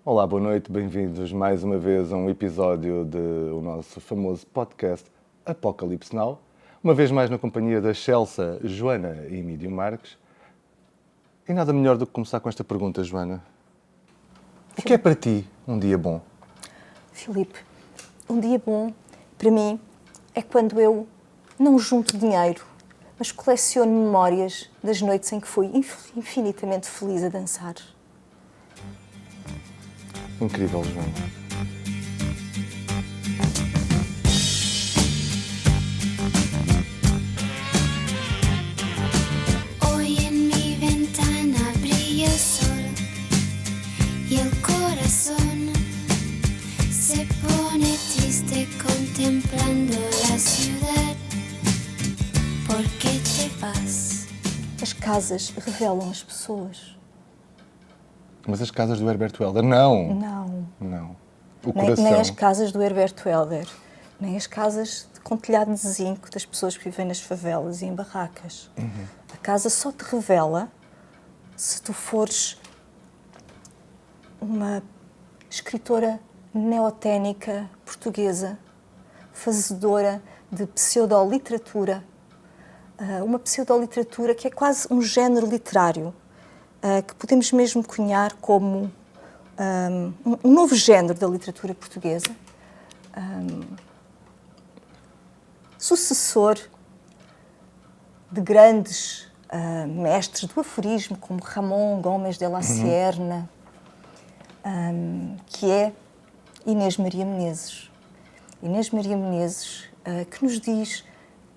Olá, boa noite, bem-vindos mais uma vez a um episódio do nosso famoso podcast Apocalipse Now. Uma vez mais na companhia da Chelsea, Joana e Emílio Marques. E nada melhor do que começar com esta pergunta, Joana. O que é para ti um dia bom? Filipe, um dia bom para mim é quando eu não junto dinheiro, mas coleciono memórias das noites em que fui infinitamente feliz a dançar. Incrível, Joana. Hoy en mi ventana brilla el sol y el corazón se pone triste contemplando la ciudad. ¿Por qué te vas? As casas revelam as pessoas. Mas as casas do Herbert Welder, não. Não. O coração. Nem as casas do Herbert Welder, nem as casas com telhado de zinco das pessoas que vivem nas favelas e em barracas. A casa só te revela se tu fores uma escritora neoténica portuguesa, fazedora de pseudoliteratura, uma pseudoliteratura que é quase um género literário, que podemos mesmo cunhar como um novo género da literatura portuguesa, sucessor de grandes mestres do aforismo, como Ramón Gómez de la Serna, que é Inês Maria Menezes. Inês Maria Menezes, que nos diz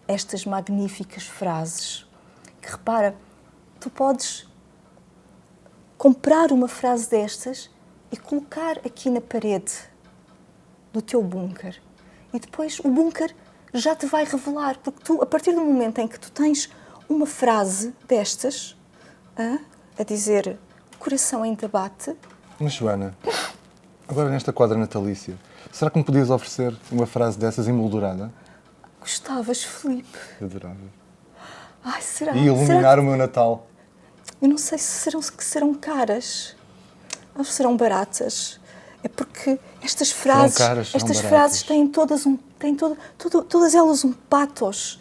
estas magníficas frases, que repara, tu podes comprar uma frase destas e colocar aqui na parede do teu bunker. E depois o bunker já te vai revelar, porque tu, a partir do momento em que tu tens uma frase destas, a dizer o coração ainda bate. Mas, Joana, agora nesta quadra natalícia, será que me podias oferecer uma frase dessas emoldurada? Gostavas, Filipe? Adorava. Ai, será? E iluminar o meu Natal. Eu não sei se serão caras ou se serão baratas. É porque estas frases, frases têm todas todas elas um pathos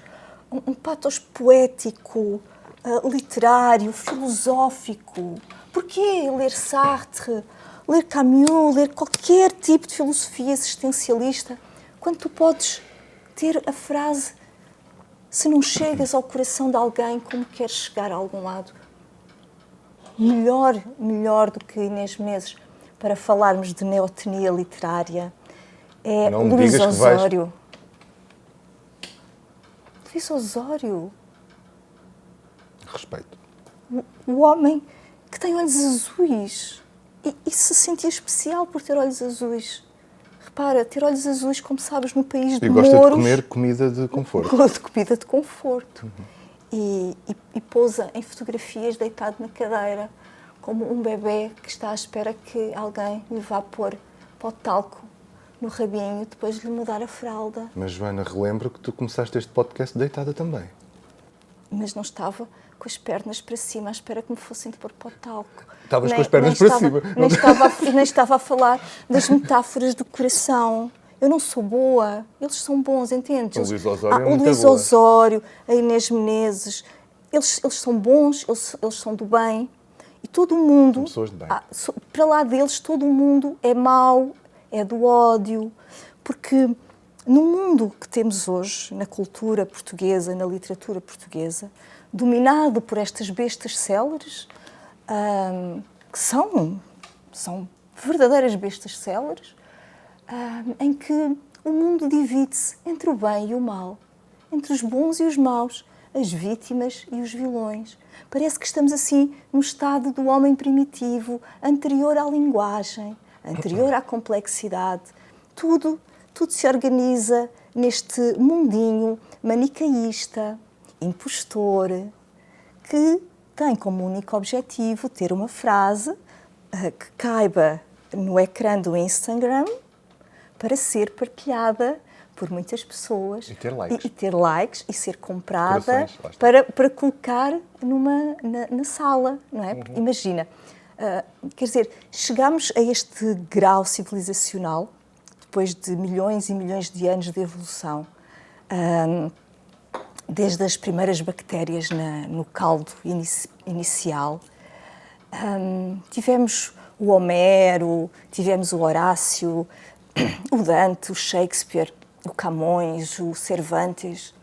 poético, literário, filosófico. Porquê ler Sartre, ler Camus, ler qualquer tipo de filosofia existencialista, quando tu podes ter a frase se não chegas ao coração de alguém como queres chegar a algum lado? Melhor do que Inês Menezes para falarmos de neotenia literária é Luís Osório. Luís Osório. Respeito. O homem que tem olhos azuis e se sentia especial por ter olhos azuis. Repara, ter olhos azuis, como sabes, no país de Mouros... E gosta de comer comida de conforto. De comida de conforto. E pousa em fotografias deitado na cadeira, como um bebê que está à espera que alguém lhe vá pôr pó de talco no rabinho, depois de lhe mudar a fralda. Mas, Joana, relembro que tu começaste este podcast deitada também. Mas não estava com as pernas para cima, à espera que me fossem de pôr pó de talco. Estavas com as pernas para cima. Nem estava a falar das metáforas do coração. Eu não sou boa, eles são bons, entendes? O Luís Osório é o muito Luís boa. Osório, a Inês Menezes, eles são bons, eles são do bem. E todo o mundo, são pessoas de bem. Para lá deles, todo o mundo é mau, é do ódio. Porque no mundo que temos hoje, na cultura portuguesa, na literatura portuguesa, dominado por estas bestas céleres, que são verdadeiras bestas céleres, em que o mundo divide-se entre o bem e o mal, entre os bons e os maus, as vítimas e os vilões. Parece que estamos assim no estado do homem primitivo, anterior à linguagem, anterior à complexidade. Tudo se organiza neste mundinho manicaísta, impostor, que tem como único objetivo ter uma frase que caiba no ecrã do Instagram para ser partilhada por muitas pessoas e ter likes e ser comprada para colocar na sala, não é? Imagina, Quer dizer, chegámos a este grau civilizacional, depois de milhões e milhões de anos de evolução, desde as primeiras bactérias no caldo inicial. Tivemos o Homero, tivemos o Horácio, o Dante, o Shakespeare, o Camões, o Cervantes.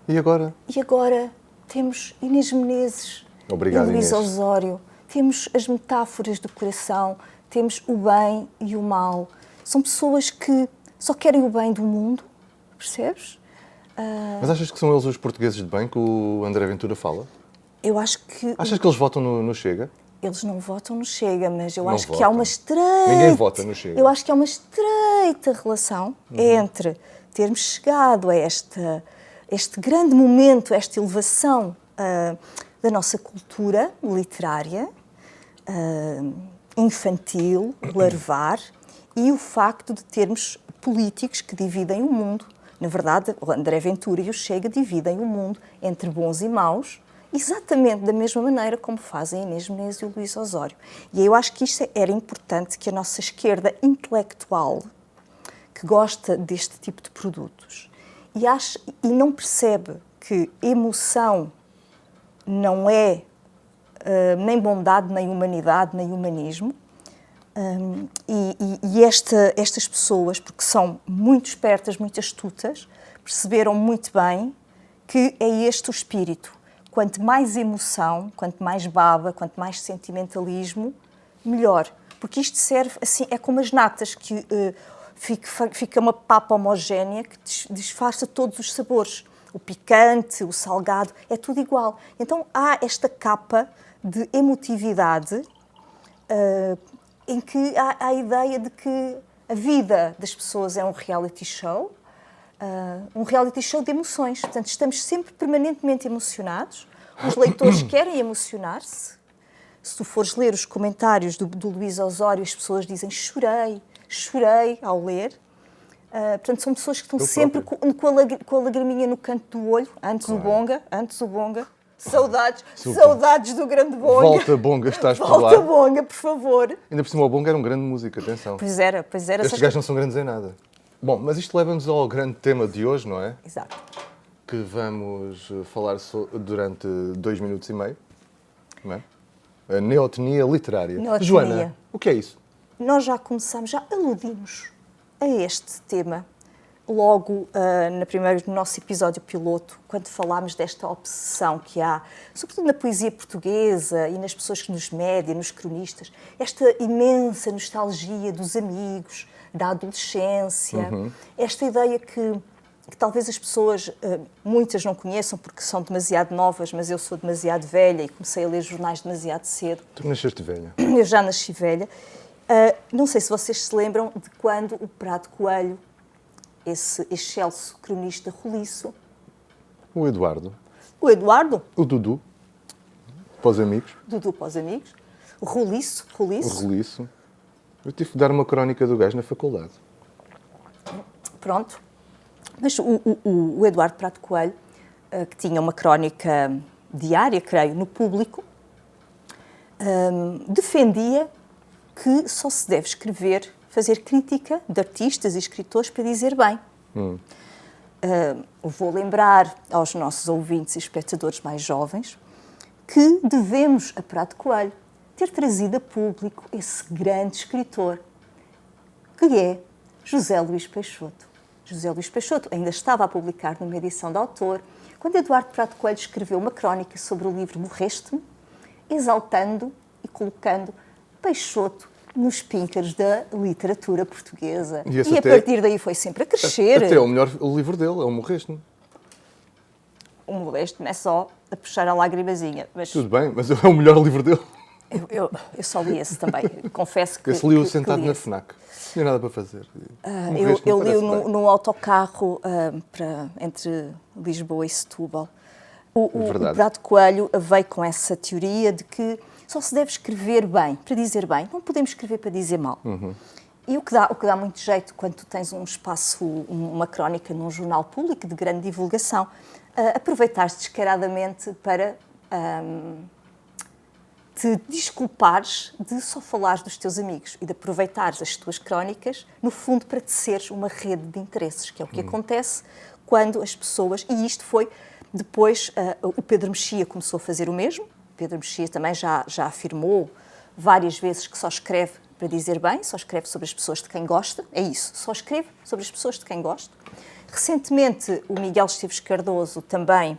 E agora? E agora temos Inês Menezes, Obrigado, e Luís Inês. Osório. Temos as metáforas do coração, temos o bem e o mal. São pessoas que só querem o bem do mundo, percebes? Mas achas que são eles os portugueses de bem que o André Ventura fala? Eu acho que Achas que eles votam no Chega? eles não votam no Chega, mas eu Não acho que votam. há uma estreita... Ninguém vota no Chega. Eu acho que há uma estreita relação entre termos chegado a este grande momento, esta elevação da nossa cultura literária, infantil, larvar, e o facto de termos políticos que dividem o mundo. Na verdade, o André Ventura e o Chega dividem o mundo entre bons e maus, exatamente da mesma maneira como fazem a Inês Menezes e o Luís Osório. E eu acho que isto era importante, que a nossa esquerda intelectual, que gosta deste tipo de produtos, e não percebe que emoção não é nem bondade, nem humanidade, nem humanismo, e estas pessoas, porque são muito espertas, muito astutas, perceberam muito bem que é este o espírito. Quanto mais emoção, quanto mais baba, quanto mais sentimentalismo, melhor. Porque isto serve assim, é como as natas, que fica uma papa homogénea que disfarça todos os sabores. O picante, o salgado, é tudo igual. Então há esta capa de emotividade em que há a ideia de que a vida das pessoas é um reality show de emoções. Portanto, estamos sempre permanentemente emocionados. Os leitores querem emocionar-se. Se tu fores ler os comentários do Luís Osório, as pessoas dizem chorei ao ler. Portanto, são pessoas que estão sempre com a lagriminha no canto do olho, antes o bonga. Saudades do grande bonga. Volta, Bonga, estás por lá. Volta, bonga, por favor. Ainda por cima, o Bonga era um grande músico, atenção. Pois era. Estes gajos não são grandes em nada. Bom, mas isto leva-nos ao grande tema de hoje, não é? Exato. Que vamos falar durante 2 minutos e meio. Não é? A neotenia literária. Neotenia. Joana, o que é isso? Nós já aludimos a este tema logo no nosso episódio piloto, quando falámos desta obsessão que há, sobretudo na poesia portuguesa e nas pessoas que nos mediam, nos cronistas, esta imensa nostalgia dos amigos, da adolescência, esta ideia que talvez as pessoas, muitas não conheçam porque são demasiado novas, mas eu sou demasiado velha e comecei a ler jornais demasiado cedo. Tu nasceste velha. Eu já nasci velha. Não sei se vocês se lembram de quando o Prado Coelho, esse excelso cronista roliço... O Eduardo. O Eduardo. O Dudu. Para os amigos. Dudu para os amigos. O roliço. O Roliço. Eu tive que dar uma crónica do gajo na faculdade. Pronto. Mas o Eduardo Prado Coelho, que tinha uma crónica diária, creio, no Público, defendia que só se deve fazer crítica de artistas e escritores para dizer bem. Vou lembrar aos nossos ouvintes e espectadores mais jovens que devemos a Prado Coelho ter trazido a público esse grande escritor, que é José Luís Peixoto. José Luís Peixoto ainda estava a publicar numa edição de autor, quando Eduardo Prado Coelho escreveu uma crónica sobre o livro Morreste-me, exaltando e colocando Peixoto nos píncaros da literatura portuguesa. E a partir daí foi sempre a crescer. Até o melhor livro dele, é o Morreste-me. O Morreste-me é só a puxar a lagrimazinha. Mas tudo bem, mas é o melhor livro dele. Eu só li esse também. Confesso que esse li-o sentado na FNAC. Não tinha nada para fazer. Eu li-o num autocarro entre Lisboa e Setúbal. O Prado Coelho veio com essa teoria de que só se deve escrever bem, para dizer bem. Não podemos escrever para dizer mal. E o que dá muito jeito quando tu tens um espaço, uma crónica num jornal público de grande divulgação, aproveitar-te descaradamente para te desculpares de só falares dos teus amigos e de aproveitares as tuas crónicas, no fundo, para teceres uma rede de interesses, que é o que acontece quando as pessoas... E isto foi... Depois, o Pedro Mexia começou a fazer o mesmo. Pedro Mexia também já afirmou várias vezes que só escreve para dizer bem, só escreve sobre as pessoas de quem gosta. É isso, só escreve sobre as pessoas de quem gosta. Recentemente, o Miguel Esteves Cardoso também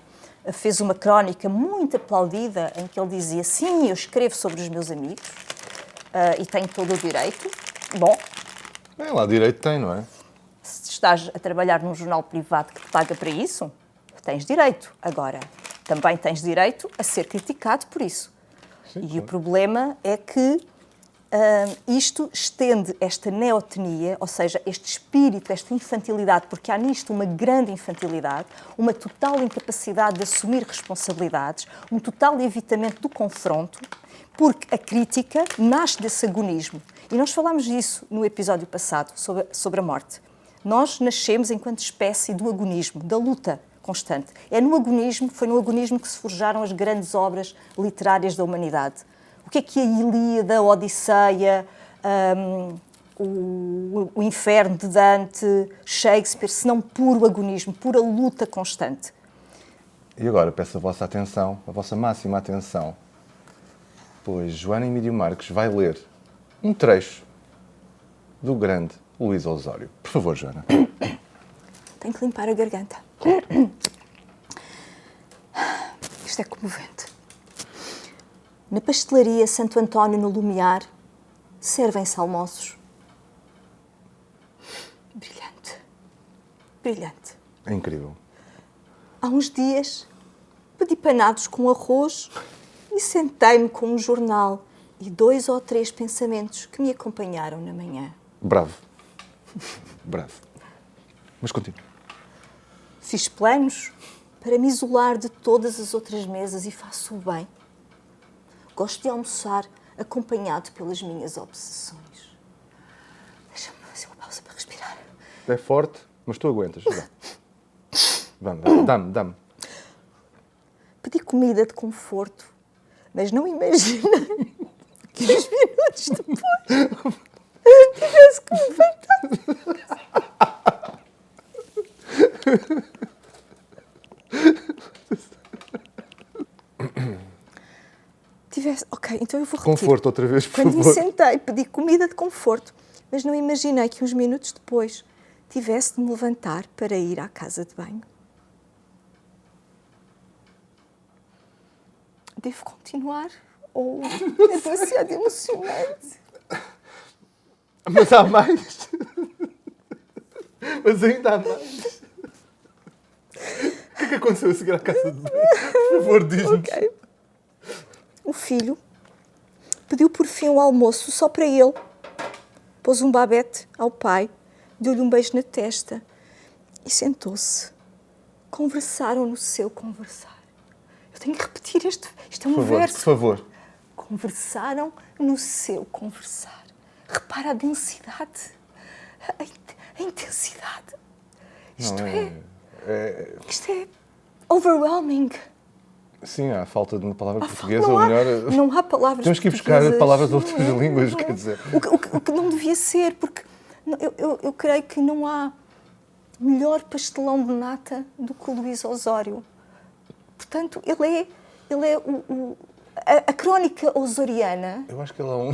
fez uma crónica muito aplaudida em que ele dizia: sim, eu escrevo sobre os meus amigos e tenho todo o direito. Bom... Lá direito tem, não é? Se estás a trabalhar num jornal privado que te paga para isso, tens direito. Agora, também tens direito a ser criticado por isso. Sim, e claro. O problema é que isto estende esta neotenia, ou seja, este espírito, esta infantilidade, porque há nisto uma grande infantilidade, uma total incapacidade de assumir responsabilidades, um total evitamento do confronto, porque a crítica nasce desse agonismo. E nós falámos disso no episódio passado, sobre a morte. Nós nascemos enquanto espécie do agonismo, da luta constante. Foi no agonismo que se forjaram as grandes obras literárias da humanidade. O que é a Ilíada, a Odisseia, o Inferno de Dante, Shakespeare, se não puro agonismo, pura luta constante? E agora peço a vossa atenção, a vossa máxima atenção, pois Joana Emídio Marques vai ler um trecho do grande Luís Osório. Por favor, Joana. Tenho que limpar a garganta. Isto é comovente. Na pastelaria Santo António, no Lumiar, servem-se almoços. Brilhante. Brilhante. É incrível. Há uns dias, pedi panados com arroz e sentei-me com um jornal e 2 ou 3 pensamentos que me acompanharam na manhã. Bravo. Bravo. Mas continua. Fiz planos para me isolar de todas as outras mesas e faço o bem. Gosto de almoçar acompanhado pelas minhas obsessões. Deixa-me fazer uma pausa para respirar. É forte, mas tu aguentas. Vamos, dá-me. Pedi comida de conforto, mas não imaginei que uns minutos depois tivesse que me levantar. Ok, então eu vou repetir. Conforto outra vez, por favor. favor. Quando me sentei, pedi comida de conforto, mas não imaginei que uns minutos depois tivesse de me levantar para ir à casa de banho. Devo continuar? Ou é demasiado emocionante? Mas há mais. Mas ainda há mais. O que é que aconteceu a seguir à casa de banho? Por favor, diz-nos. Okay. O filho pediu por fim o almoço só para ele. Pôs um babete ao pai, deu-lhe um beijo na testa e sentou-se. Conversaram no seu conversar. Eu tenho que repetir isto é um verso. Por favor. Conversaram no seu conversar. Repara a densidade, a intensidade. Isto é overwhelming. Sim, há falta de uma palavra portuguesa, ou melhor... Não há palavras temos que ir buscar palavras de outras línguas, não é. Quer dizer... O que não devia ser, porque eu creio que não há melhor pastelão de nata do que o Luís Osório. Portanto, ele é a crónica osoriana... Eu acho que ele é um...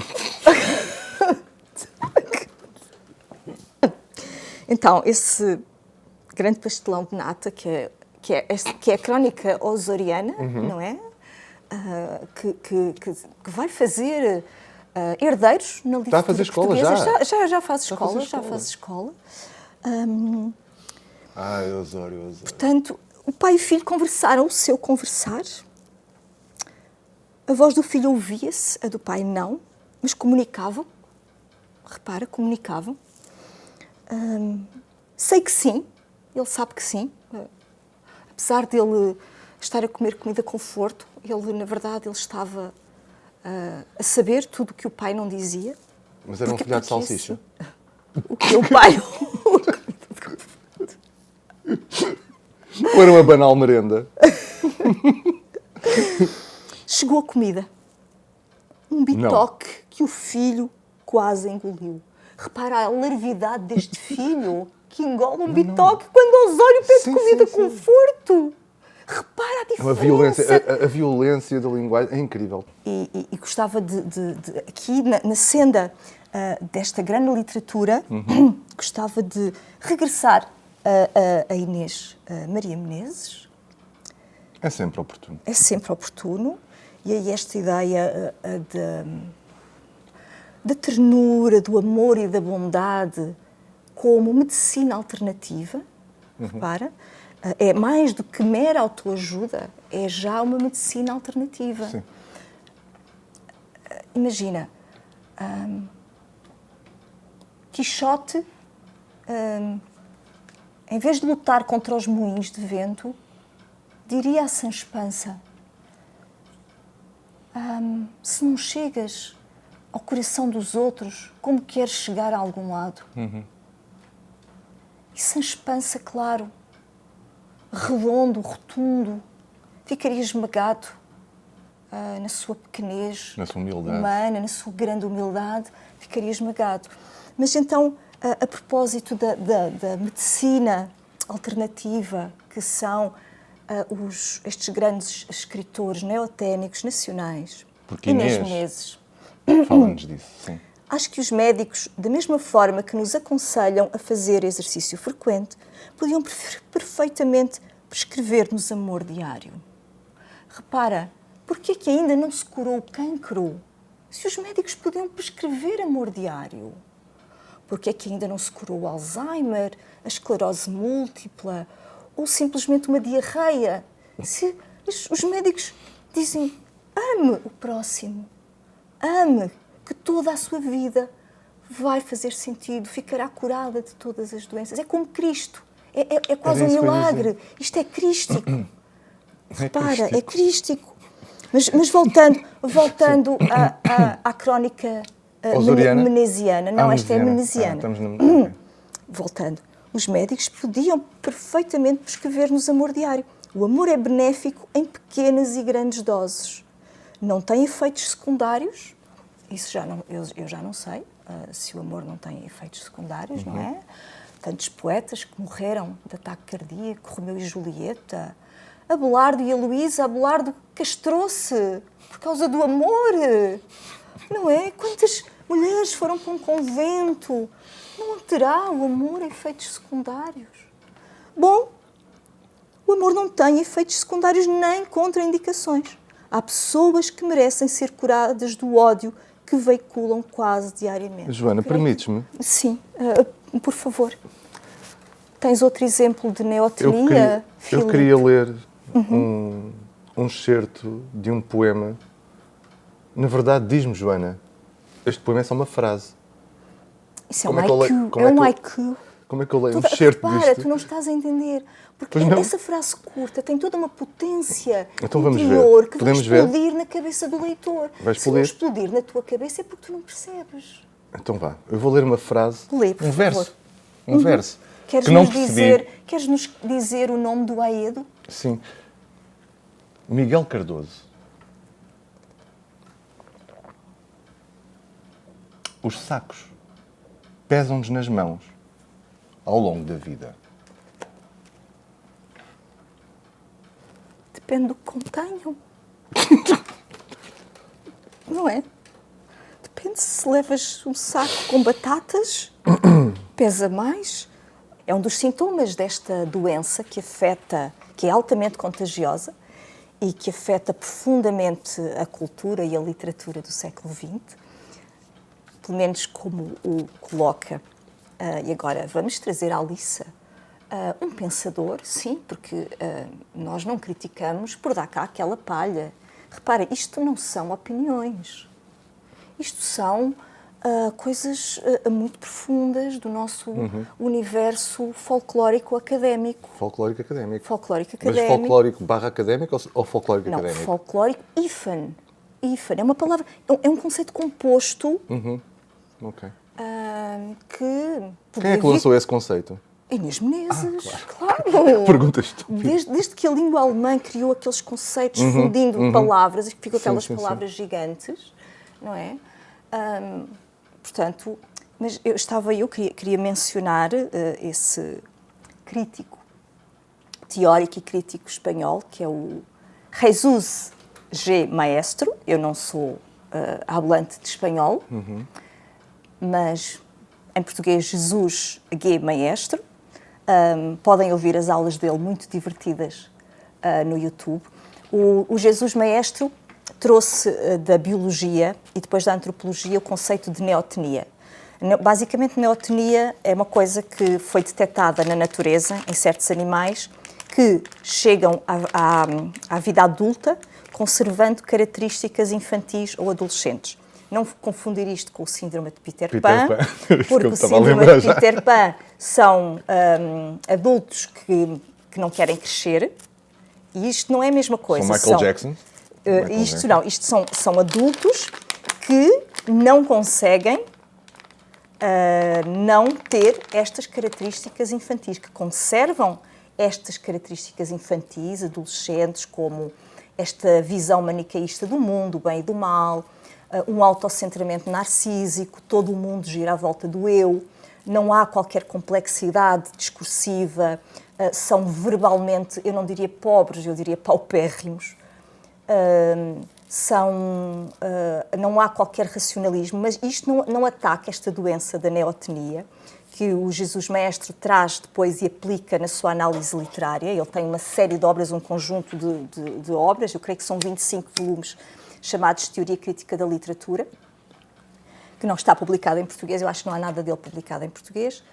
Então, esse grande pastelão de nata, que é a crónica osoriana, não é? Que vai fazer herdeiros na literatura Está a fazer escola portuguesa. Já faz escola. Osório. Portanto, o pai e o filho conversaram o seu conversar. A voz do filho ouvia-se, a do pai não, mas comunicavam. Repara, comunicavam. Sei que sim, ele sabe que sim. Apesar dele estar a comer comida conforto, na verdade, ele estava a saber tudo o que o pai não dizia. Mas era um folhado de salsicha? O que o pai... Ou era uma banal merenda? Chegou a comida. um bitoque que o filho quase engoliu. Repara a larvidade deste filho que engole um bitoque quando Osório pede comida com conforto. Repara a diferença. A violência da linguagem é incrível. E gostava de aqui na senda desta grande literatura, gostava de regressar a Inês Maria Menezes. É sempre oportuno. É sempre oportuno. E aí esta ideia da ternura, do amor e da bondade como medicina alternativa, repara, é mais do que mera autoajuda, é já uma medicina alternativa. Sim. Imagina, Quixote, em vez de lutar contra os moinhos de vento, diria a Sancho Panza, se não chegas ao coração dos outros, como queres chegar a algum lado? E Sancho Panza, claro, redondo, rotundo, ficaria esmagado na sua pequenez na sua humildade humana, na sua grande humildade, ficaria esmagado. Mas então, a propósito da medicina alternativa, que são estes grandes escritores neoténicos nacionais, Porque Inês Inês Menezes, fala-nos disso, sim. acho que os médicos, da mesma forma que nos aconselham a fazer exercício frequente, podiam perfeitamente prescrever-nos amor diário. Repara, porquê que ainda não se curou o cancro? Se os médicos podiam prescrever amor diário. Porquê que ainda não se curou o Alzheimer, a esclerose múltipla ou simplesmente uma diarreia? Se os médicos dizem, ame o próximo, ame, que toda a sua vida vai fazer sentido, ficará curada de todas as doenças. É como Cristo. É quase um milagre. Isto é crístico. Repara, é crístico. Mas voltando à crónica menesiana. Não, esta é menesiana. Voltando. Os médicos podiam perfeitamente prescrever-nos amor diário. O amor é benéfico em pequenas e grandes doses. Não tem efeitos secundários. Isso eu já não sei se o amor não tem efeitos secundários, não é? Tantos poetas que morreram de ataque cardíaco, Romeu e Julieta, Abelardo e Heloísa. Abelardo castrou-se por causa do amor, não é? Quantas mulheres foram para um convento? Não terá o amor efeitos secundários? Bom, o amor não tem efeitos secundários nem contraindicações. Há pessoas que merecem ser curadas do ódio que veiculam quase diariamente. Joana, permites-me? Sim, por favor. Tens outro exemplo de neotenia? Eu queria ler um excerto de um poema. Na verdade, diz-me, Joana, este poema é só uma frase. Isso é um haiku. Como é que eu leio um excerto disto? Repara, tu não estás a entender. Porque essa frase curta tem toda uma potência então interior que vai explodir na cabeça do leitor. Se não explodir na tua cabeça é porque tu não percebes. Então vá, eu vou ler uma frase, um verso. Um verso. Queres-nos dizer o nome do Aedo? Sim. Miguel Cardoso. Os sacos pesam-nos nas mãos ao longo da vida. Depende do que contenham. Não é? Depende se levas um saco com batatas, pesa mais. É um dos sintomas desta doença que é altamente contagiosa e que afeta profundamente a cultura e a literatura do século XX, pelo menos como o coloca. E agora vamos trazer à liça um pensador, sim, porque nós não criticamos por dar cá aquela palha. Repara, isto não são opiniões. Isto são coisas muito profundas do nosso universo folclórico académico. Folclórico académico. Folclórico académico. Mas folclórico / académico ou folclórico académico? Não, folclórico ifan. Ifan é uma palavra, é um conceito composto. Ok. Que quem é que lançou esse conceito? Inês Menezes, claro. Pergunta estúpida. Desde que a língua alemã criou aqueles conceitos fundindo palavras, e que ficam aquelas palavras gigantes, não é? Portanto, mas queria mencionar esse crítico, teórico e crítico espanhol, que é o Jesus G. Maestro. Eu não sou hablante de espanhol, mas em português Jesus G. Maestro. Podem ouvir as aulas dele muito divertidas no YouTube. O Jesus Maestro trouxe da biologia e depois da antropologia o conceito de neotenia. Basicamente, neotenia é uma coisa que foi detectada na natureza, em certos animais, que chegam à vida adulta conservando características infantis ou adolescentes. Não confundir isto com o síndrome de Peter Pan, porque o síndrome de Peter Pan são adultos que não querem crescer, e isto não é a mesma coisa. São Michael Jackson? Isto são adultos que não conseguem não ter estas características infantis, que conservam estas características infantis, adolescentes, como esta visão manicaísta do mundo, do bem e do mal, um autocentramento narcísico, todo o mundo gira à volta do eu, não há qualquer complexidade discursiva, são verbalmente, eu não diria pobres, eu diria paupérrimos, não há qualquer racionalismo, mas isto não ataca esta doença da neotenia, que o Jesus Maestro traz depois e aplica na sua análise literária. Ele tem uma série de obras, um conjunto de obras, eu creio que são 25 volumes, chamados Teoria Crítica da Literatura, que não está publicado em português, eu acho que não há nada dele publicado em português,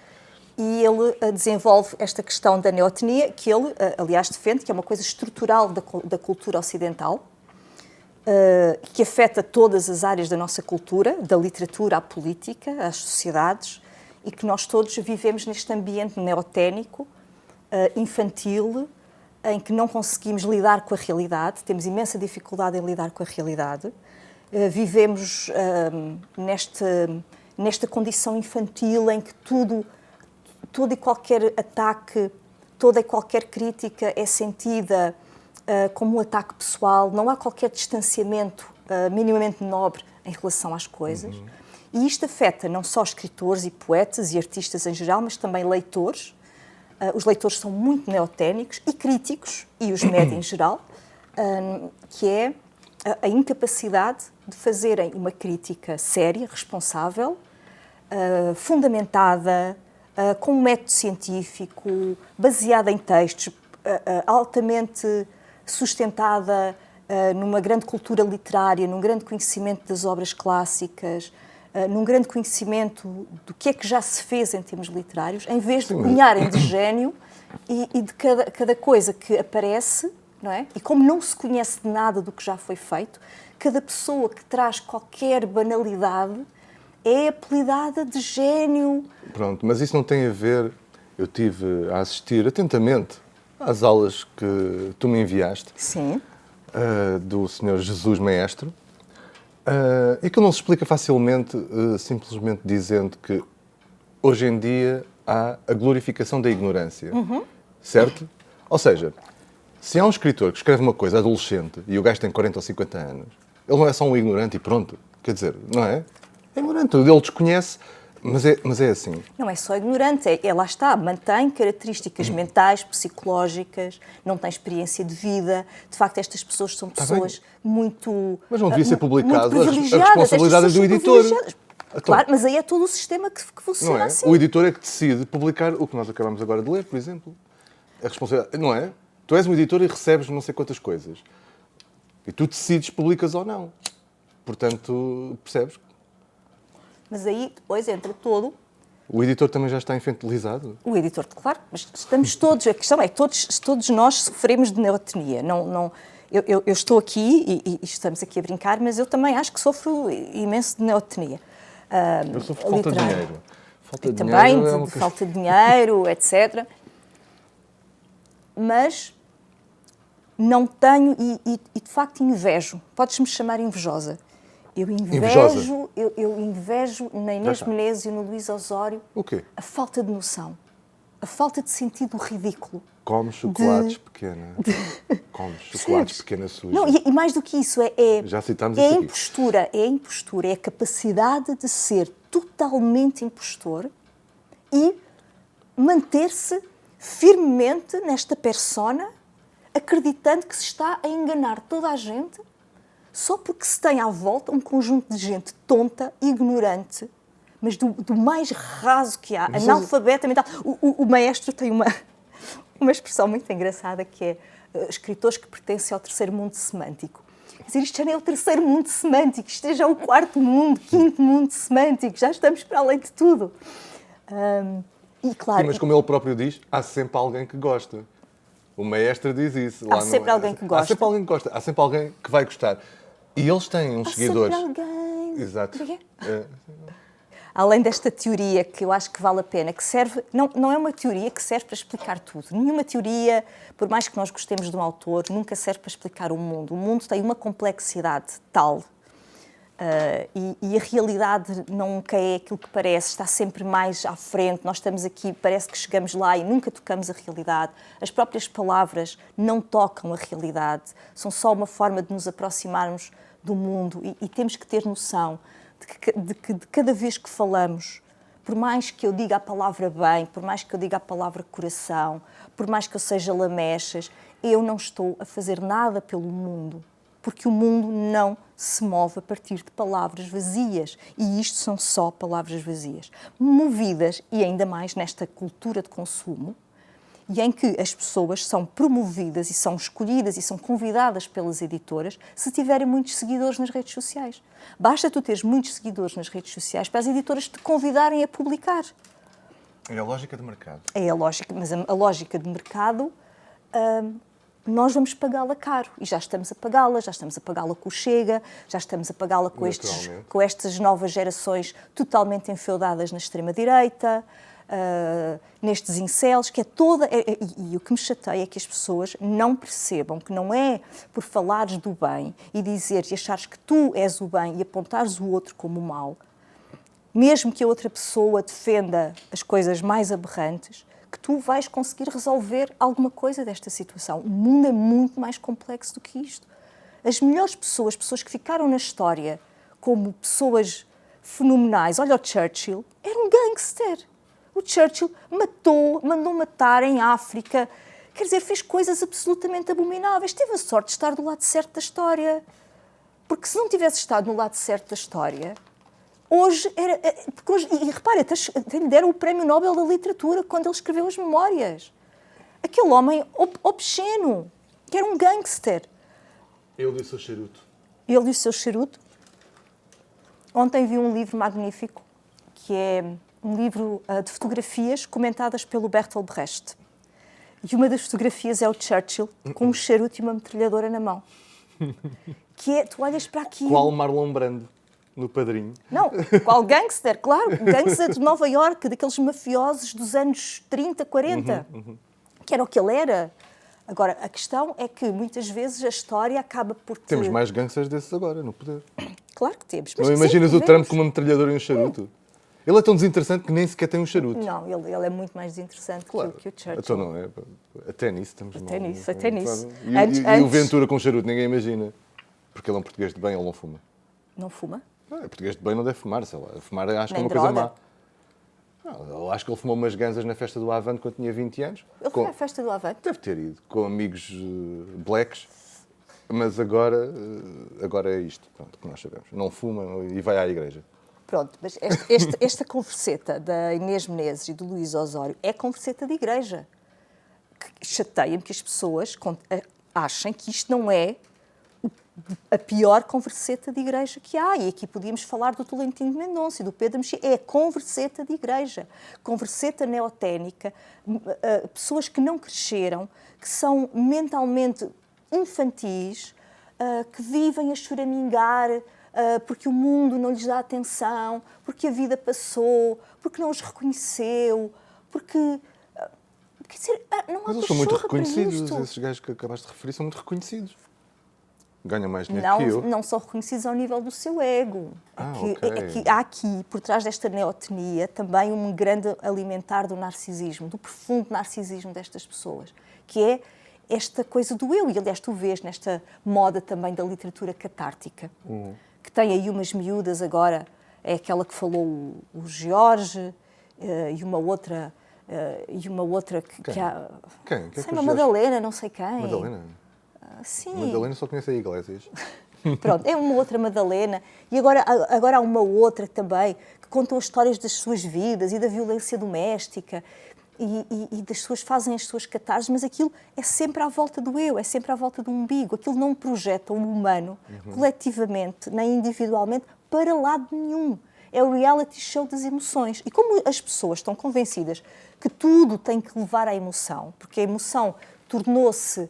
e ele desenvolve esta questão da neotenia, que ele, aliás, defende que é uma coisa estrutural da cultura ocidental, que afeta todas as áreas da nossa cultura, da literatura à política, às sociedades, e que nós todos vivemos neste ambiente neoténico, infantil, em que não conseguimos lidar com a realidade, temos imensa dificuldade em lidar com a realidade, vivemos nesta condição infantil em que todo e qualquer ataque, toda e qualquer crítica é sentida como um ataque pessoal, não há qualquer distanciamento minimamente nobre em relação às coisas. E isto afeta não só escritores e poetas e artistas em geral, mas também leitores. Os leitores são muito neoténicos e críticos, e os médias em geral, que é a incapacidade de fazerem uma crítica séria, responsável, fundamentada, com um método científico, baseada em textos, altamente sustentada numa grande cultura literária, num grande conhecimento das obras clássicas, num grande conhecimento do que é que já se fez em termos literários, em vez de cunharem de gênio e de cada coisa que aparece, não é? E como não se conhece de nada do que já foi feito, cada pessoa que traz qualquer banalidade é apelidada de gênio. Pronto, mas isso não tem a ver... Eu tive a assistir atentamente às aulas que tu me enviaste. Sim. Do Senhor Jesus Maestro. E que não se explica facilmente, simplesmente dizendo que hoje em dia há a glorificação da ignorância. Certo? Ou seja, se há um escritor que escreve uma coisa adolescente e o gajo tem 40 ou 50 anos, ele não é só um ignorante e pronto. Quer dizer, não é? É ignorante, ele desconhece, mas é assim. Não é só ignorante, lá está, mantém características mentais, psicológicas, não tem experiência de vida. De facto, estas pessoas são pessoas muito... Mas não devia ser publicado, a privilegiadas. responsabilidade é do editor. Claro, mas aí é todo o sistema que funciona não é? assim. O editor é que decide publicar o que nós acabamos agora de ler, por exemplo. A responsabilidade, não é? Tu és um editor e recebes não sei quantas coisas. E tu decides publicas ou não. Portanto, percebes? Mas aí, depois, entra todo... O editor também já está infantilizado? O editor, claro, mas estamos todos... A questão é que todos nós sofremos de neotenia. Eu estou aqui e estamos aqui a brincar, mas eu também acho que sofro imenso de neotenia. Eu sofro de falta de dinheiro. Falta de dinheiro também, de falta de dinheiro, etc. Mas não tenho, e de facto invejo. Podes-me chamar invejosa. Eu invejo na Inês Menezes e no Luís Osório o quê? A falta de noção, a falta de sentido ridículo. Come chocolates pequena. Come chocolates pequena suja. Não, e mais do que isso, Já citámos é a isto aqui. impostura, é a capacidade de ser totalmente impostor e manter-se firmemente nesta persona, acreditando que se está a enganar toda a gente só porque se tem à volta um conjunto de gente tonta, ignorante, mas do mais raso que há, analfabeta mental. O maestro tem uma expressão muito engraçada que é escritores que pertencem ao terceiro mundo semântico. Quer dizer, isto já não é o terceiro mundo semântico, isto é já o quarto mundo, quinto mundo semântico, já estamos para além de tudo. E claro, Sim, mas como ele próprio diz, há sempre alguém que gosta. O maestro diz isso. Há sempre alguém que gosta. Há sempre alguém que gosta. Há sempre alguém que vai gostar. E eles têm uns seguidores. há sempre alguém. Exato. Além desta teoria que eu acho que vale a pena, que serve, não é uma teoria que serve para explicar tudo. Nenhuma teoria, por mais que nós gostemos de um autor, nunca serve para explicar o mundo. O mundo tem uma complexidade tal e a realidade nunca é aquilo que parece, está sempre mais à frente. Nós estamos aqui, parece que chegamos lá e nunca tocamos a realidade. As próprias palavras não tocam a realidade, são só uma forma de nos aproximarmos do mundo e temos que ter noção de que de cada vez que falamos, por mais que eu diga a palavra bem, por mais que eu diga a palavra coração, por mais que eu seja lamechas, eu não estou a fazer nada pelo mundo, porque o mundo não se move a partir de palavras vazias. E isto são só palavras vazias, movidas, e ainda mais nesta cultura de consumo, e em que as pessoas são promovidas e são escolhidas e são convidadas pelas editoras se tiverem muitos seguidores nas redes sociais. Basta tu teres muitos seguidores nas redes sociais para as editoras te convidarem a publicar. É a lógica de mercado. É a lógica, mas a lógica de mercado, nós vamos pagá-la caro. E já estamos a pagá-la, com o Chega, já estamos a pagá-la com estas novas gerações totalmente enfeudadas na extrema-direita, nestes incels, que é toda... E o que me chateia é que as pessoas não percebam que não é por falares do bem e dizeres e achares que tu és o bem e apontares o outro como o mau, mesmo que a outra pessoa defenda as coisas mais aberrantes, que tu vais conseguir resolver alguma coisa desta situação. O mundo é muito mais complexo do que isto. As melhores pessoas que ficaram na história como pessoas fenomenais, olha o Churchill, era um gangster. O Churchill mandou matar em África, quer dizer, fez coisas absolutamente abomináveis. Teve a sorte de estar do lado certo da história. Porque se não tivesse estado no lado certo da história, hoje era... E repare, até lhe deram o Prémio Nobel da Literatura quando ele escreveu as Memórias. Aquele homem obsceno, que era um gangster. Ele e o seu charuto. Ele e o seu charuto. Ontem vi um livro magnífico, que é um livro de fotografias comentadas pelo Bertolt Brecht. E uma das fotografias é o Churchill com um charuto e uma metralhadora na mão. Que é, tu olhas para aquilo... Qual Marlon Brando, no Padrinho? Não, qual gangster, claro. Gangster de Nova Iorque, daqueles mafiosos dos anos 30, 40. Que era o que ele era. Agora, a questão é que muitas vezes a história acaba por... Temos mais gangsters desses agora, no poder. Claro que temos. Não imaginas o Trump com uma metralhadora e um charuto? Ele é tão desinteressante que nem sequer tem um charuto. Não, ele é muito mais desinteressante que o Churchill. Então não é. Até nisso estamos mal. Até nisso. E o Ventura com charuto, ninguém imagina. Porque ele é um português de bem, ele não fuma. Não fuma? É português de bem, não deve fumar, sei lá. Fumar acho que é Nem uma coisa droga. má. Eu acho que ele fumou umas ganzas na festa do Avante quando tinha 20 anos. Ele foi à festa do Avante? Deve ter ido, com amigos blacks. Mas agora é isto, pronto, que nós sabemos. Não fuma e vai à igreja. Pronto, mas esta converseta da Inês Menezes e do Luís Osório é converseta de igreja. Chateia-me que as pessoas achem que isto não é a pior converseta de igreja que há. E aqui podíamos falar do Tolentino de Mendonça e do Pedro Mexia. É a converseta de igreja. Converseta neoténica, pessoas que não cresceram, que são mentalmente infantis, que vivem a choramingar porque o mundo não lhes dá atenção, porque a vida passou, porque não os reconheceu, porque... Quer dizer, não há Mas eles são muito reconhecidos, para isto. esses gajos que acabaste de referir são muito reconhecidos. Ganha mais dinheiro que eu. Não são reconhecidos ao nível do seu ego. Ok. Há aqui, por trás desta neotenia, também um grande alimentar do narcisismo, do profundo narcisismo destas pessoas, que é esta coisa do eu. E, aliás, tu vês nesta moda também da literatura catártica, que tem aí umas miúdas agora, é aquela que falou o Jorge e uma outra que há... Quem? Sei, uma Madalena, não sei quem. Madalena? Sim. Madalena só conhece a Iglesias. Pronto, é uma outra Madalena. E agora há uma outra também que contam as histórias das suas vidas e da violência doméstica e das suas, fazem as suas catarses, mas aquilo é sempre à volta do eu, é sempre à volta do umbigo. Aquilo não projeta o humano coletivamente, nem individualmente, para lado nenhum. É o reality show das emoções. E como as pessoas estão convencidas que tudo tem que levar à emoção, porque a emoção tornou-se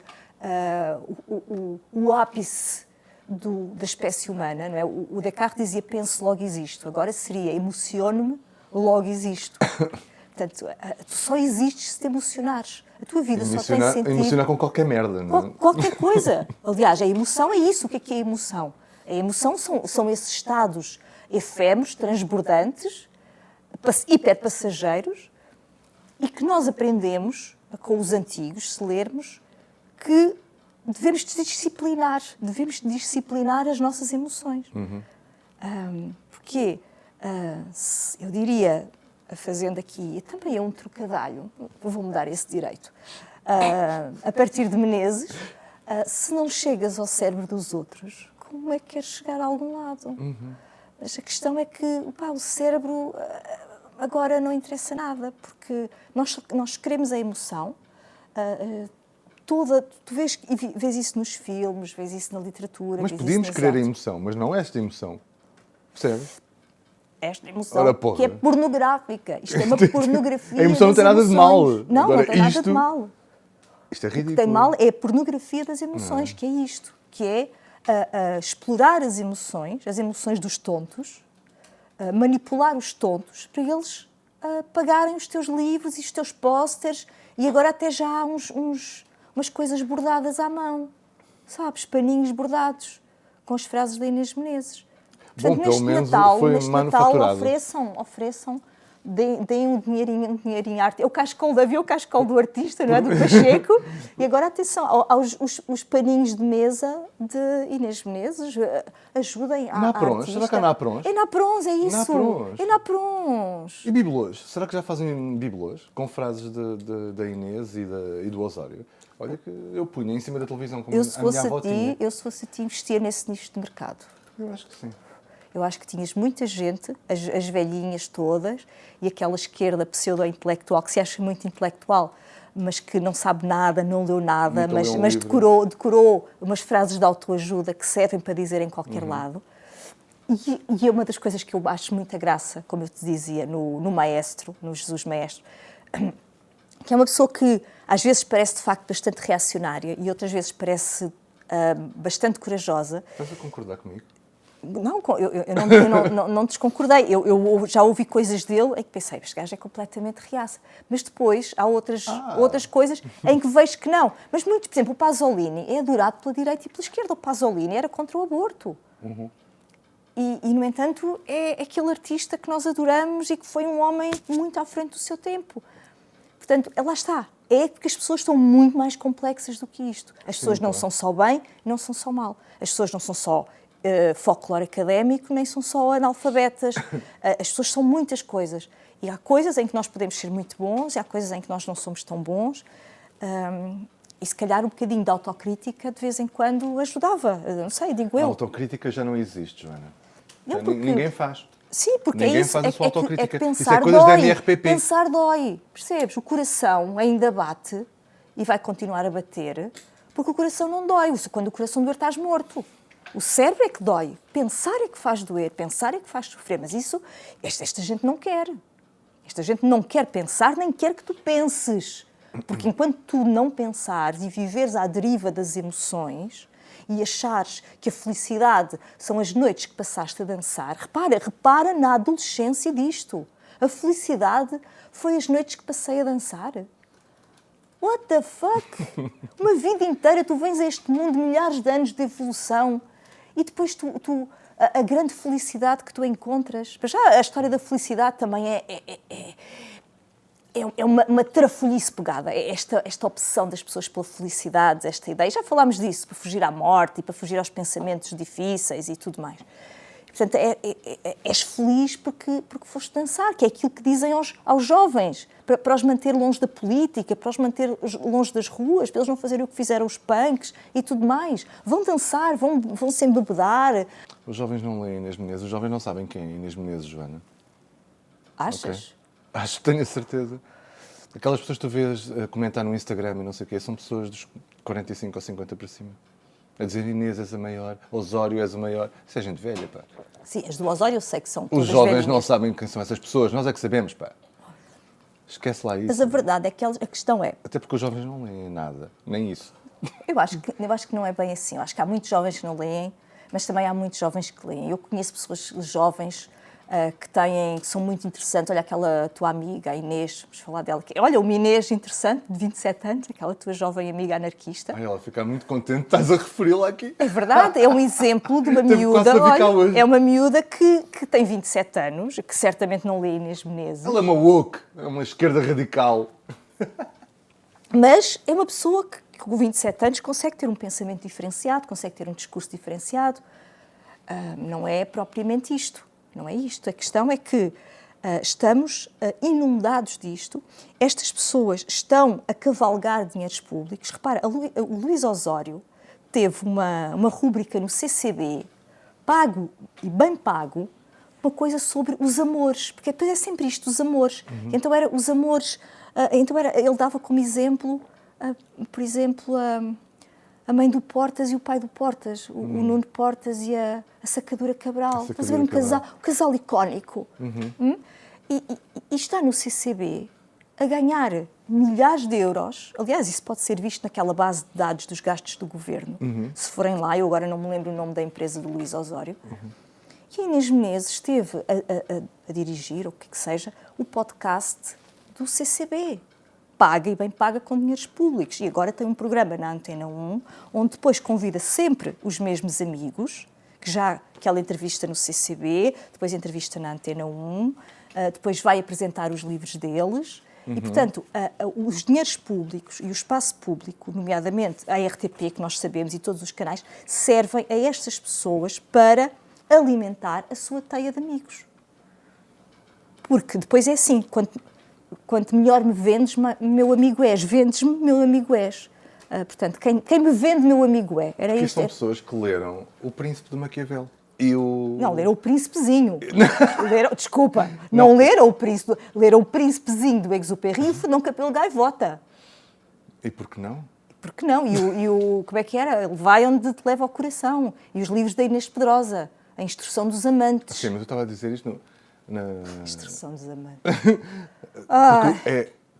o ápice da espécie humana, não é? O Descartes dizia penso, logo existo. Agora seria emociono-me, logo existo. Portanto, tu só existes se te emocionares. A tua vida só tem sentido... Emocionar com qualquer merda, não é? Qualquer coisa. Aliás, a emoção é isso. O que é a emoção? A emoção são esses estados efêmeros, transbordantes, hiperpassageiros, e que nós aprendemos, com os antigos, se lermos, que devemos disciplinar as nossas emoções. Porque, eu diria, fazendo aqui, também é um trocadilho, vou-me dar esse direito, a partir de Menezes, se não chegas ao cérebro dos outros, como é que queres chegar a algum lado? Mas a questão é que o cérebro agora não interessa nada, porque nós queremos a emoção, tu vês isso nos filmes, vês isso na literatura. Mas podíamos querer a emoção, mas não esta emoção. Percebe? Esta emoção, Ora, porra. que é pornográfica. Isto é uma pornografia. A emoção não tem nada de mal. Não, Agora, não tem nada de mal. Isto é ridículo. O que tem mal é a pornografia das emoções, que é isto, que é explorar as emoções dos tontos, manipular os tontos para eles pagarem os teus livros e os teus pósteres, e agora até já há umas coisas bordadas à mão, sabes? Paninhos bordados com as frases da Inês Menezes. Portanto, Bom, pelo menos foi neste Natal ofereçam, deem um dinheirinho arte. É o cascol havia o cascol do artista, não é? Do Pacheco. E agora, atenção, os paninhos de mesa de Inês Menezes ajudem a artista. Será que há naprons? É naprons, é isso. Naprons. É naprons. E bibelôs? Será que já fazem bibelôs com frases da Inês e do Osório? Olha que eu punha em cima da televisão como a minha avó tinha. Eu, se fosse a ti, investia nesse nicho de mercado. Eu acho que sim. Eu acho que tinhas muita gente, as velhinhas todas, e aquela esquerda pseudo-intelectual, que se acha muito intelectual, mas que não sabe nada, não leu nada, mas decorou umas frases de autoajuda que servem para dizer em qualquer lado. E é uma das coisas que eu acho muita graça, como eu te dizia, no Maestro, no Jesus Maestro, que é uma pessoa que às vezes parece de facto bastante reacionária e outras vezes parece bastante corajosa. Estás a concordar comigo? Não, eu não desconcordei. Eu já ouvi coisas dele em que pensei, este gajo é completamente reaça. Mas depois há outras coisas em que vejo que não. Mas muito, por exemplo, o Pasolini é adorado pela direita e pela esquerda. O Pasolini era contra o aborto. E, no entanto, é aquele artista que nós adoramos e que foi um homem muito à frente do seu tempo. Portanto, lá está. É porque as pessoas estão muito mais complexas do que isto. As pessoas não são só bem, não são só mal. As pessoas não são só folclore académico, nem são só analfabetas. As pessoas são muitas coisas. E há coisas em que nós podemos ser muito bons e há coisas em que nós não somos tão bons. E se calhar um bocadinho de autocrítica de vez em quando ajudava. Não sei, digo eu. A autocrítica já não existe, Joana. Porque... Ninguém faz. Sim, porque ninguém é isso. faz a sua autocrítica. É que pensar isso é coisas dói. da MRPP. Pensar dói. Percebes? O coração ainda bate e vai continuar a bater porque o coração não dói. Quando o coração doer, estás morto. O cérebro é que dói. Pensar é que faz doer. Pensar é que faz sofrer. Mas isso, esta gente não quer. Esta gente não quer pensar, nem quer que tu penses. Porque enquanto tu não pensares e viveres à deriva das emoções e achares que a felicidade são as noites que passaste a dançar, repara na adolescência disto. A felicidade foi as noites que passei a dançar. What the fuck? Uma vida inteira, tu vens a este mundo, milhares de anos de evolução, e depois a grande felicidade que tu encontras. Mas já a história da felicidade também é uma trafolhice pegada. É esta obsessão das pessoas pela felicidade, esta ideia. Já falámos disso, para fugir à morte e para fugir aos pensamentos difíceis e tudo mais. Portanto, és feliz porque foste dançar, que é aquilo que dizem aos jovens, para os manter longe da política, para os manter longe das ruas, para eles não fazerem o que fizeram os punks e tudo mais. Vão dançar, vão se embebedar. Os jovens não leem Inês Menezes, os jovens não sabem quem é Inês Menezes, Joana. Achas? Okay. Acho que tenho a certeza. Aquelas pessoas que tu vês a comentar no Instagram e não sei o quê, são pessoas dos 45 ou 50 para cima. A dizer Inês és a maior, Osório és a maior. Isso é gente velha, pá. Sim, as do Osório eu sei que são Os todas jovens velhinhas. não sabem quem são essas pessoas, nós é que sabemos, pá. Esquece lá isso. Mas a verdade é que a questão é... Até porque os jovens não leem nada, nem isso. Eu acho que não é bem assim. Eu acho que há muitos jovens que não leem, mas também há muitos jovens que leem. Eu conheço pessoas jovens que são muito interessantes. Olha aquela tua amiga, a Inês, vamos falar dela. Olha, uma Inês interessante, de 27 anos, aquela tua jovem amiga anarquista. Ai, ela fica muito contente, estás a referi-la aqui. É verdade, é um exemplo de uma Teve miúda. quase para ficar Olha, hoje. é uma miúda que tem 27 anos, que certamente não lê Inês Menezes. Ela é uma woke, é uma esquerda radical. Mas é uma pessoa que com 27 anos consegue ter um pensamento diferenciado, consegue ter um discurso diferenciado. Não é propriamente isto. Não é isto. A questão é que estamos inundados disto. Estas pessoas estão a cavalgar dinheiros públicos. Repara, o Luís Osório teve uma rúbrica no CCB, pago e bem pago, uma coisa sobre os amores. Porque depois é sempre isto, os amores. Então era os amores... ele dava como exemplo, por exemplo, a mãe do Portas e o pai do Portas, o Nuno Portas e a Sacadura Cabral. Estás a ver um casal icónico. E está no CCB a ganhar milhares de euros. Aliás, isso pode ser visto naquela base de dados dos gastos do governo. Se forem lá, eu agora não me lembro o nome da empresa do Luís Osório. E a Inês Menezes esteve a dirigir, ou o que seja, o podcast do CCB. Paga e bem paga com dinheiros públicos. E agora tem um programa na Antena 1, onde depois convida sempre os mesmos amigos, que já aquela entrevista no CCB, depois entrevista na Antena 1, depois vai apresentar os livros deles. E, portanto, os dinheiros públicos e o espaço público, nomeadamente a RTP, que nós sabemos, e todos os canais, servem a estas pessoas para alimentar a sua teia de amigos. Porque depois é assim, quanto melhor me vendes, meu amigo és. Vendes-me, meu amigo és. Portanto, quem me vende, meu amigo é. Era Aqui isto. são pessoas que leram O Príncipe de Maquiavel. Não, leram o Príncipezinho. Desculpa, não leram o Príncipe. Leram o Príncipezinho do Exupéry e o Fernão Capelo Gaivota. E por que não? Porque não? E o como é que era? Vai onde te leva ao coração. E os livros da Inês Pedrosa. A Instrução dos Amantes. Sim, mas eu estava a dizer isto na... Instrução dos Amantes.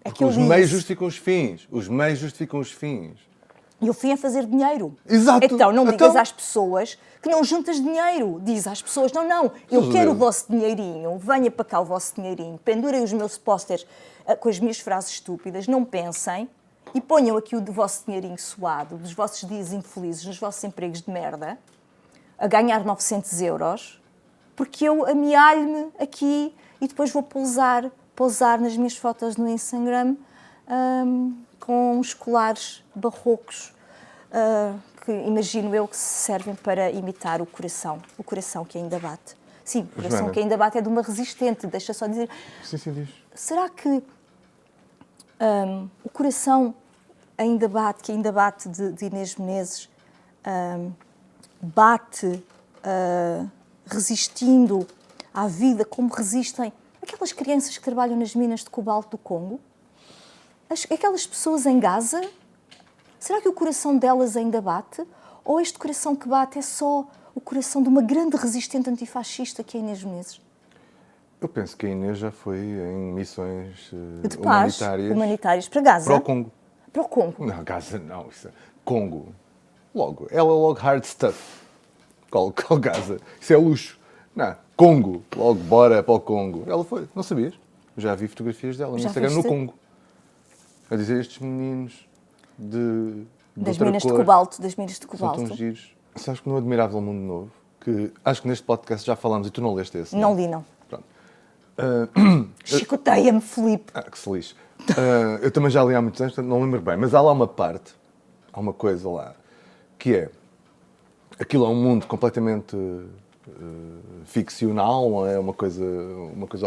Porque os meios justificam os fins. Os meios justificam os fins. E o fim é fazer dinheiro. Exato. Então, não digas às pessoas que não juntas dinheiro. Diz às pessoas, não, eu quero o vosso dinheirinho, venha para cá o vosso dinheirinho, pendurem os meus pósteres com as minhas frases estúpidas, não pensem e ponham aqui o vosso dinheirinho suado, dos vossos dias infelizes, nos vossos empregos de merda, a ganhar 900 euros, porque eu amealho-me aqui e depois vou pousar nas minhas fotos no Instagram com uns colares barrocos que imagino eu que servem para imitar o coração que ainda bate. Sim, o coração Joana, que ainda bate é de uma resistente, deixa só dizer. Sim, diz. Será que o coração que ainda bate de Inês Menezes, bate resistindo à vida como resistem aquelas crianças que trabalham nas minas de cobalto do Congo? Aquelas pessoas em Gaza? Será que o coração delas ainda bate? Ou este coração que bate é só o coração de uma grande resistente antifascista que é Inês Menezes? Eu penso que a Inês já foi em missões De paz, humanitárias para Gaza? Para o Congo. Para o Congo? Não, Gaza não. Isso é Congo. Logo. Ela é logo hard stuff. Qual Gaza? Isso é luxo. Não. Congo. Logo, bora para o Congo. Ela foi. Não sabias? Já vi fotografias dela no Instagram no Congo. a dizer estes meninos de Das outra minas de cor cobalto, das minas de são cobalto. tão giros. Sabes que no Admirável Mundo Novo, que acho que neste podcast já falamos e tu não leste esse, Não li, não. Pronto. Chicoteia-me, Filipe. Que se lixe. Eu também já li há muitos anos, portanto não lembro bem, mas há lá uma parte, há uma coisa lá, que é, aquilo é um mundo completamente ficcional, é uma coisa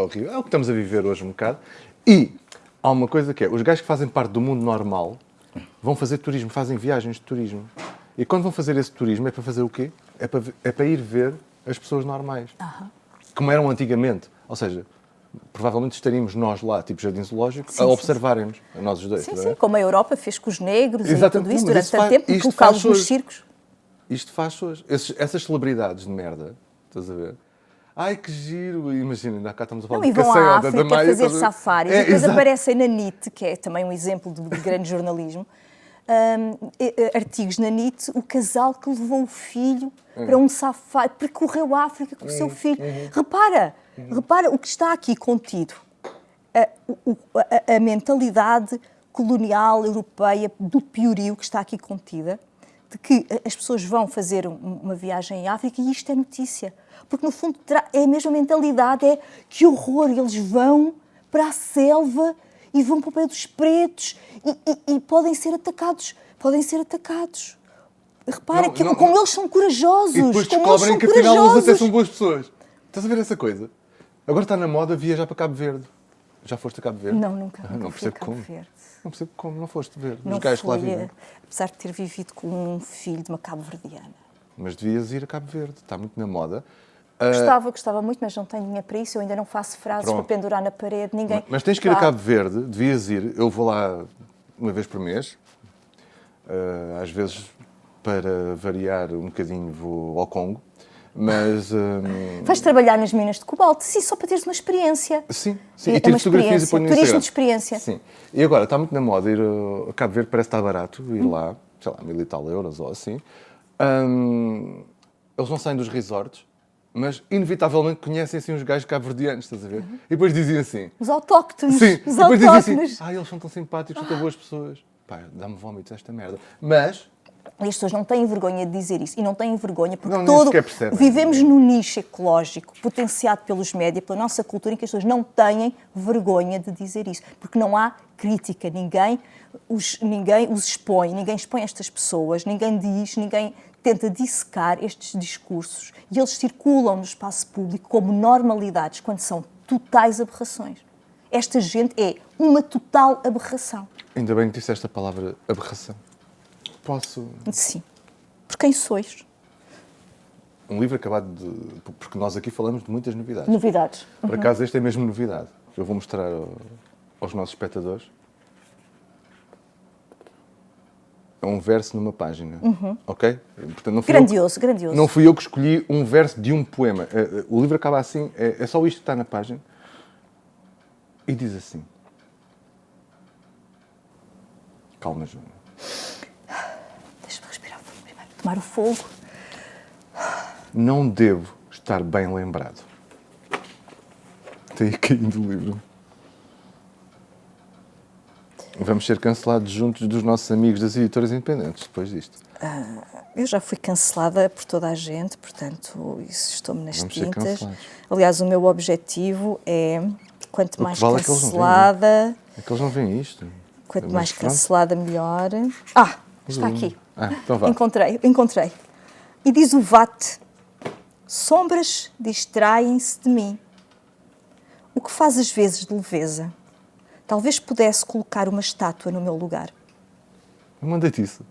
horrível, é o que estamos a viver hoje um bocado, e há uma coisa que é, os gajos que fazem parte do mundo normal vão fazer turismo, fazem viagens de turismo, e quando vão fazer esse turismo é para fazer o quê? É para ir ver as pessoas normais, como eram antigamente, ou seja, provavelmente estaríamos nós lá, tipo Jardim Zoológico, a observarem-nos, a nós os dois. Sim, não sim, é? como a Europa fez com os negros e Exatamente, tudo isso mas durante isso tanto faz- tempo, isto colocá-los faz nos hoje. circos. Isto faz hoje. Essas celebridades de merda, estás a ver? Ai, que giro! Imagina, ainda cá estamos a falar Não, e de vão Cacém à ou da África Maia. fazer estás a ver? safaris e depois exato. aparecem na NIT, que é também um exemplo de grande jornalismo, artigos na NIT, o casal que levou o filho para um safari, percorreu a África com o seu filho. Repara o que está aqui contido. A mentalidade colonial europeia do piorio que está aqui contida, de que as pessoas vão fazer uma viagem à África e isto é notícia. Porque, no fundo, é a mesma mentalidade, é que horror, eles vão para a selva e vão para o pé dos pretos e podem ser atacados. Repara como eles são corajosos. E depois como eles descobrem são que afinal eles até corajosos. são boas pessoas. Estás a ver essa coisa? Agora está na moda viajar para Cabo Verde. Já foste a Cabo Verde? Não, nunca Não fui a percebo Cabo como. Verde. Não percebo como, não foste ver. Não Os gajos que lá fui, vivem. apesar de ter vivido com um filho de uma cabo-verdiana. Mas devias ir a Cabo Verde, está muito na moda. Gostava muito, mas não tenho dinheiro para isso. Eu ainda não faço frases Pronto. para pendurar na parede. Ninguém. Mas tens que ir a Pá, Cabo Verde, devias ir. Eu vou lá uma vez por mês. Às vezes, para variar um bocadinho, vou ao Congo. Mas. Vais trabalhar nas minas de cobalto, sim, só para teres uma experiência. Sim. É E uma tiro fotografias e experiência, ponho no turismo Instagram. de experiência. Sim. E agora, está muito na moda ir a Cabo Verde, parece que está barato ir lá, sei lá, 1000 e tal euros ou assim. Eles não saem dos resorts, mas inevitavelmente conhecem assim os gajos cabo-verdianos, estás a ver? E depois dizem assim. Os autóctones. Sim, Os depois dizem assim. autóctones. Eles são tão simpáticos, são tão boas pessoas. Pá, dá-me vómitos esta merda. Mas. E as pessoas não têm vergonha de dizer isso. E não têm vergonha porque Não, nem sequer percebem. vivemos num nicho ecológico potenciado pelos média, pela nossa cultura, em que as pessoas não têm vergonha de dizer isso. Porque não há crítica. Ninguém os expõe. Ninguém expõe estas pessoas. Ninguém diz, ninguém tenta dissecar estes discursos. E eles circulam no espaço público como normalidades, quando são totais aberrações. Esta gente é uma total aberração. Ainda bem que disseste a palavra aberração. Posso. Sim. Por quem sois? Um livro acabado de. Porque nós aqui falamos de muitas novidades. Novidades. Por acaso, esta é mesmo novidade. Eu vou mostrar aos nossos espectadores. É um verso numa página. Ok? Portanto, não fui Grandioso, grandioso. Não fui eu que escolhi um verso de um poema. O livro acaba assim, é só isto que está na página. E diz assim. Calma, Joana. Deixa-me respirar primeiro. Tomar o fogo. Não devo estar bem lembrado. Tem caído o livro. Vamos ser cancelados juntos dos nossos amigos das editoras independentes depois disto. Eu já fui cancelada por toda a gente, portanto, isso estou-me nas Vamos ser tintas. cancelados. Aliás, o meu objetivo é, quanto mais vale é que eles não cancelada, É que eles não veem isto. quanto Mas mais pronto. cancelada, melhor. Está aqui. Então vá. Encontrei. E diz o VAT: sombras distraem-se de mim. O que faz às vezes de leveza? Talvez pudesse colocar uma estátua no meu lugar. Eu mandei-te isso.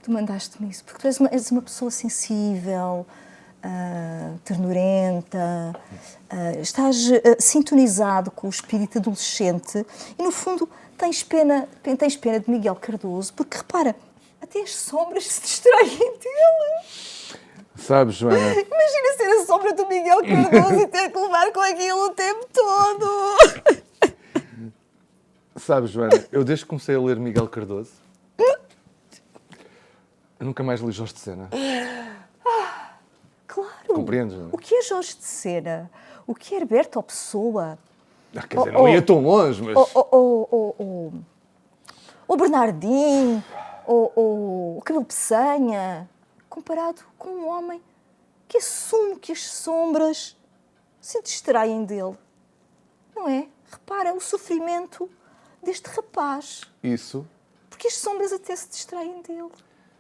Tu mandaste-me isso, porque tu és uma pessoa sensível, ternurenta, estás sintonizado com o espírito adolescente e, no fundo, tens pena de Miguel Cardoso, porque, repara, até as sombras se distraem dele. Sabes, Joana, Imagina ser a sombra do Miguel Cardoso e ter que levar com aquilo o tempo todo. eu desde que comecei a ler Miguel Cardoso, eu nunca mais li Jorge de Sena. Claro. Compreendes, Joana? O que é Jorge de Sena? O que é Herberto Pessoa? Quer dizer, não ia tão longe, mas... ou Bernardinho, ou o Cabelo Peçanha, comparado com um homem que assume que as sombras se distraem dele. Não é? Repara o sofrimento deste rapaz. Isso. Porque as sombras até se distraem dele.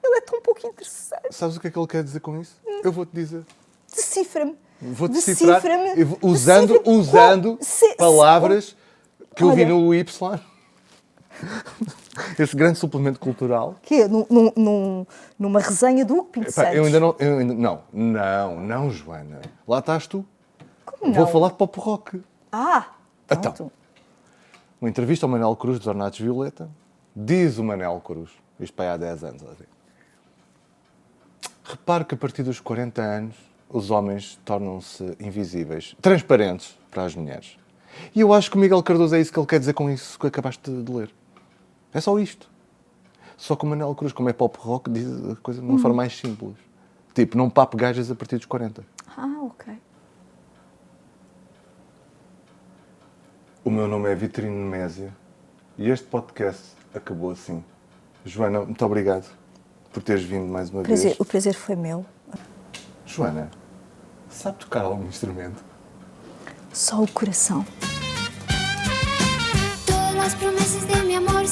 Ele é tão pouco interessante. Sabes o que é que ele quer dizer com isso? Eu vou-te dizer. Decifra-me. Vou decifrar Decifra-me. usando palavras que eu vi Olha. no Y. Esse grande suplemento cultural. Que é? Numa resenha do Hugo Pinto Epá, Santos. eu ainda não, Joana. Lá estás tu. Como não? Vou falar de pop rock. Ah, pronto. Então. Uma entrevista ao Manel Cruz dos Ornatos Violeta. Diz o Manel Cruz, isto para aí há 10 anos. Assim. Repare que a partir dos 40 anos os homens tornam-se invisíveis, transparentes para as mulheres. E eu acho que o Miguel Cardoso é isso que ele quer dizer com isso que acabaste de ler. É só isto. Só que o Manel Cruz, como é pop rock, diz a coisa de uma forma mais simples. Tipo, não papo gajas a partir dos 40. Ah, ok. O meu nome é Vitorino Nésia e este podcast acabou assim. Joana, muito obrigado por teres vindo mais uma vez. O prazer foi meu. Joana, sabe tocar algum instrumento? Só o coração. Todas las promesas de mi amor